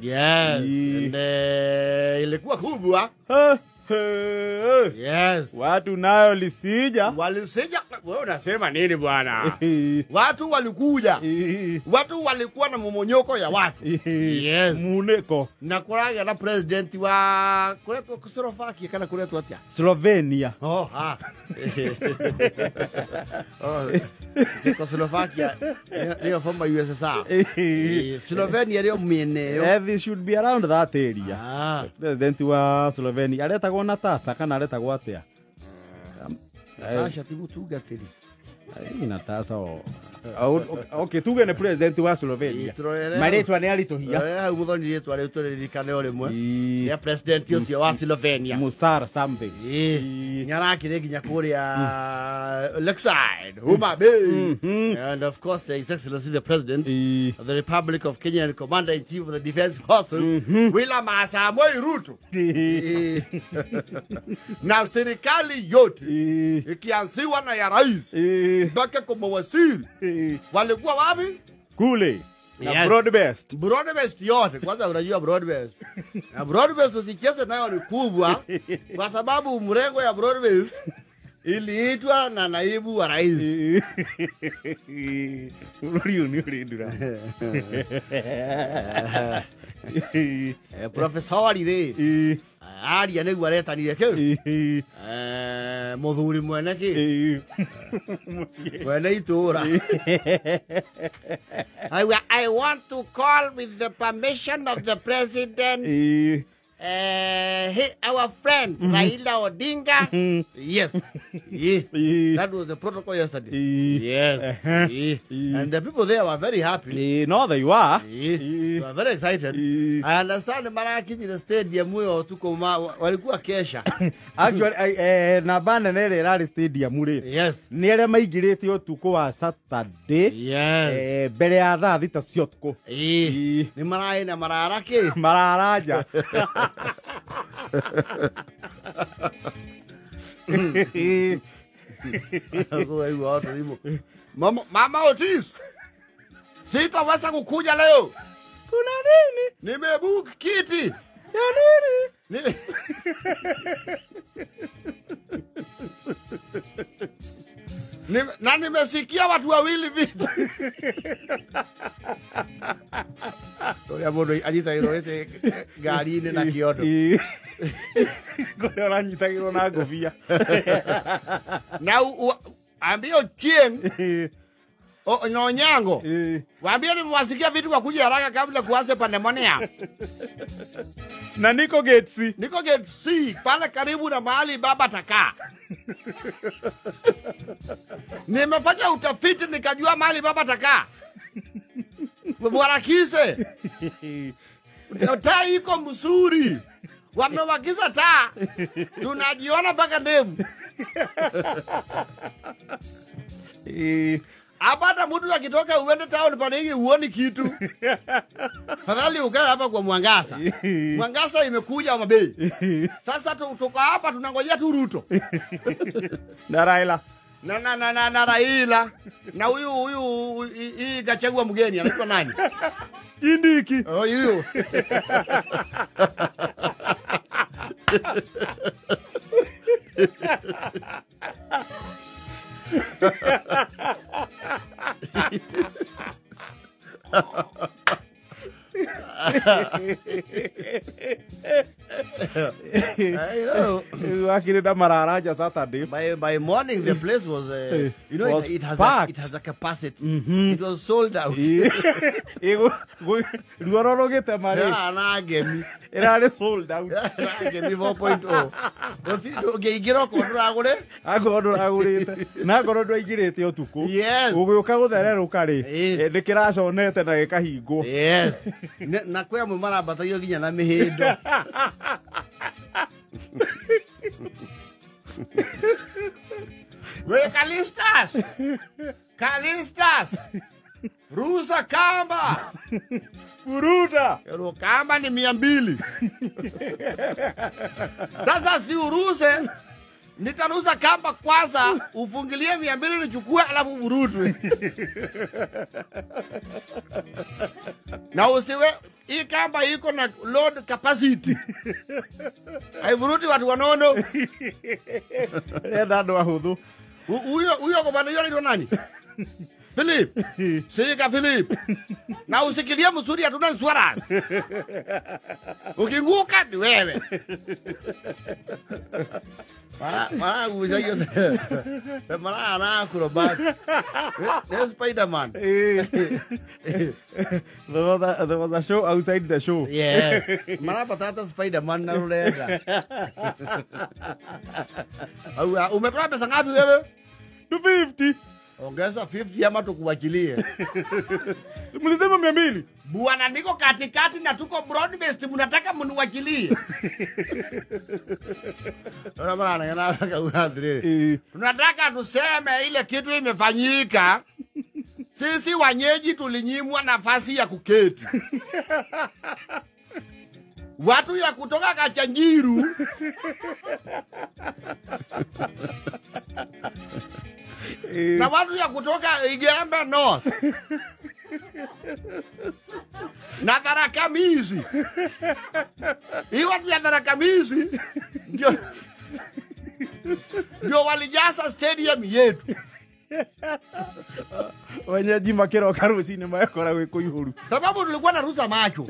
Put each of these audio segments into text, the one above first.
Yes. Ilikuwa kubwa. Yes. Watu nayo lisija. Walisija. Wewe unasema nini bwana? Watu walikuja. Watu walikuwa na momonyoko ya watu. Yes. Muneko. Na kuraga na president wa kuletwa Slovakia kana kuletwa atia? Slovenia. Oh, ha. Slovakia ndio former USSR. Slovenia ndio mweneo. They should be around that area. President wa Slovenia aletagwo na tasa kana aletagwo atia? Asha timutugatiri. Ina tasa o. Okay, tuge ne president wa Slovenia. Maretwa ne alitohia. Muthoni yetu ririkane o rimwe. Ya president ucio wa Slovenia. Musar something. Nyarakire ginya kuria Lakeside, Homa Bay. And of course His Excellency the President of the Republic of Kenya and Commander-in-Chief of the Defense Forces, William Samoei Ruto. Na serikali yote ikianziwa na ya rais mpaka kwa mawaziri walikuwa wapi? Kule. Na broadbest. Broadbest yote. Kwanza unajua broadbest. Na broadbest usicheze nayo ni kubwa kwa sababu mrengo ya broadbest iliitwa na naibu wa rais. Professor ire. Aria niguo aretanire kiu. Muthuri mwene ki. Mwene itura. I want to call with the permission of the president. Our friend Raila Odinga. Yes. That was the protocol yesterday. Yes. And the people there were very happy. No, they were. They were very excited. I understand Maraki in the stadium tuko walikuwa kesha. Actually, na bana nere rally stadium ri. Yes. Ni arĩa maigirĩte ũtukũ wa Saturday. Yes. Mbere ya thaa 6 cia ũtukũ. Ni marai na mararaki. Mararaja. Mama Otis, sitaweza kukuja leo. Kuna nini? Nimebook kiti. Ya nini? Na nimesikia watu wawili vitu. Toria modo anyitagirwo ite ngari-ini na kiondo. Kore oranyitagirwo na ngobia. Na ambio Chieng no Nyango. Waambie ni mwasikia vitu kwa kuja haraka kabla kuanze pandemonium. Na niko gate C pale karibu na mahali baba takaa. Nimefanya utafiti nikajua mahali baba takaa. Mwarakise. Taa iko mzuri. Wamewagiza taa. Tunajiona mpaka ndevu. Hapata mtu akitoka uende town paniki uone kitu. Fadhali ukae hapa kwa Mwangaza. Mwangaza imekuja Homa Bay. Sasa tuko hapa tunangojea tu Ruto. Na Raila. Na Raila. Na huyu hii Gachagua mgeni anaitwa nani? Indiki. Oh, huyo. I know. Saturday. By morning the place was it has a capacity. It was sold out. Luororogete mari. Na gemi. Era sold out. Na gemi 4.0. Ngigira koduragure. Agoragurite. Na gorodo igirite utuku. Yes. Uguka guthererũka ri. Ndikiraconete na gikahingwo. Yes. Na kwa mumara batayo ginya na mihindo. We Kalistas. Rusa kamba. Furuta. Kamba ni 200. Sasa si uruse Nitaruza kamba kwanza, ufungilie 200 nichukue alafu burutwe. Na usiwe hii kamba iko na load capacity. Haiburuti watu wanono. Ndio wahudhu. Huyo kwa bana yule nani? Philip. Sika Philip. Na usikilie mzuri hatuna insurance. Ukinguka ni wewe. Mara uzayo. Mara ana acrobat. Spider-Man. There was a show outside the show. Yeah. Mara patata Spider-Man na ruleda. Umetoa pesa ngapi wewe? 250. Ongeza 50 ama tukuwachilie. Mlisema 200. Bwana niko katikati na tuko broadcast mnataka mniwachilie. Ona bwana yanataka uadhiri. Tunataka tuseme ile kitu imefanyika. Sisi wanyeji tulinyimwa nafasi ya kuketi. Watu ya kutoka Kachanjiru na watu ya kutoka Igembe North na Tharaka Nithi. Hii watu ya Tharaka Nithi ndio walijaza stadium yetu. Wenyeji makero karusini mayakora weko ihuru. Sababu tulikuwa na ruhusa macho.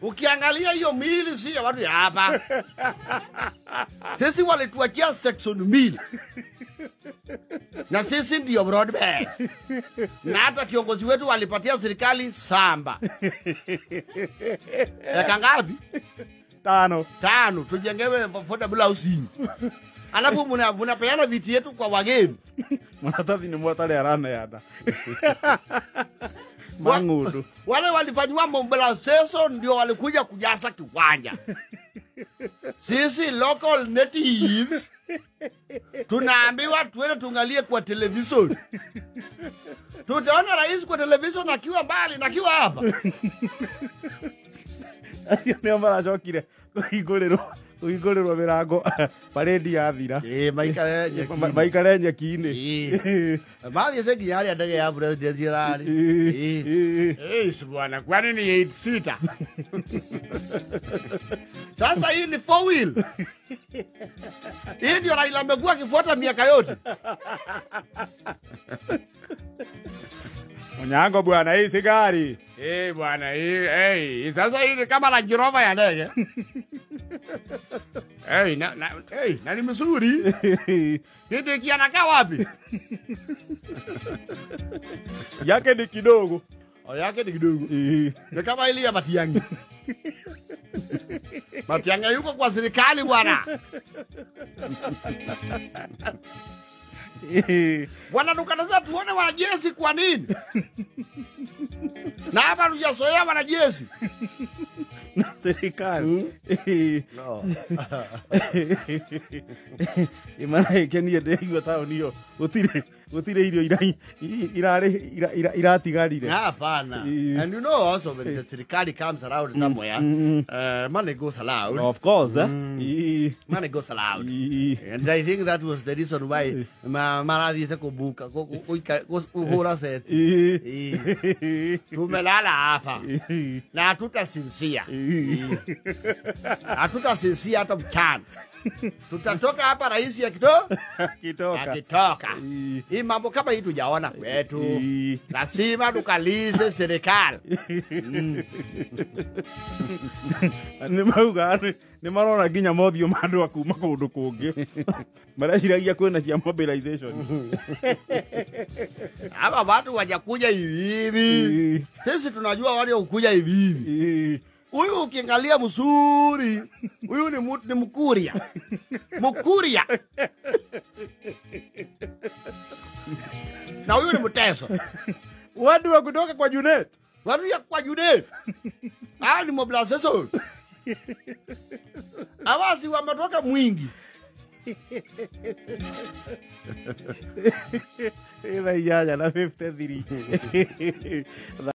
Ukiangalia hiyo mili si ya watu ya hapa. Sisi walituachia section mili. Na sisi ndio broadband. Na hata kiongozi wetu walipatia serikali samba. Eka ngapi? 5 tujengewe affordable housing. Alafu mnapeana viti yetu kwa wageni. Mwanatathi ni mwatale arana yada. Mangudu. Wale walifanywa mobilization ndio walikuja kujaza kiwanja. Sisi local natives tunaambiwa tuende tungalie kwa television. Tutaona rais kwa television akiwa mbali na akiwa hapa. Niambara chokire Uigorero mirango paredi yathira. Maikare nyeki-ini. Baadhi ya gari ndege ya president irari. Bwana kwani ni 8 seater. Sasa hii ni 4 wheel. Hii ndio Raila amekuwa akifuata miaka yote. Onyango bwana hii si gari. Bwana hii sasa hii kama la Jirova ya ndege. Na ni mzuri. Hii kianakaa wapi? Yake ni kidogo. Yake ni kidogo. Ni kama ile ya Matiang'i. Matiang'i yuko kwa serikali bwana. Bwana tukanaza tuone wanajeshi kwa nini? Na hapa tujazoea wanajeshi. Na serikali. No. Imana ikeni ndegwa taoni hiyo. Utire irio iratigarire. Hapana. And you know also when the serikali comes around somewhere, money goes allowed. Of course, money goes allowed. And I think that was the reason why Maradhi kubuka kuhura set. Tumelala hapa. Na hatutasinzia. Hatutasinzia hata mchana. Tutatoka hapa rais akitoka. Hii mambo kama hii tujaona kwetu. Lazima tukalize serikali. Ni marora ginya mothio mandu akuma kundu kungi. Marashiragia kwena cia mobilization. Hapa watu wajakuja hivi. Sisi tunajua wale ukuja hivi. Huyu ukiangalia mzuri, huyu ni Mkuria. Mkuria. Na huyu ni Mteso. Watu wa kutoka kwa Junet. Watu ya kwa Junet. Ni mobilization. Awasi wametoka Mwingi. Ila yaya na 53.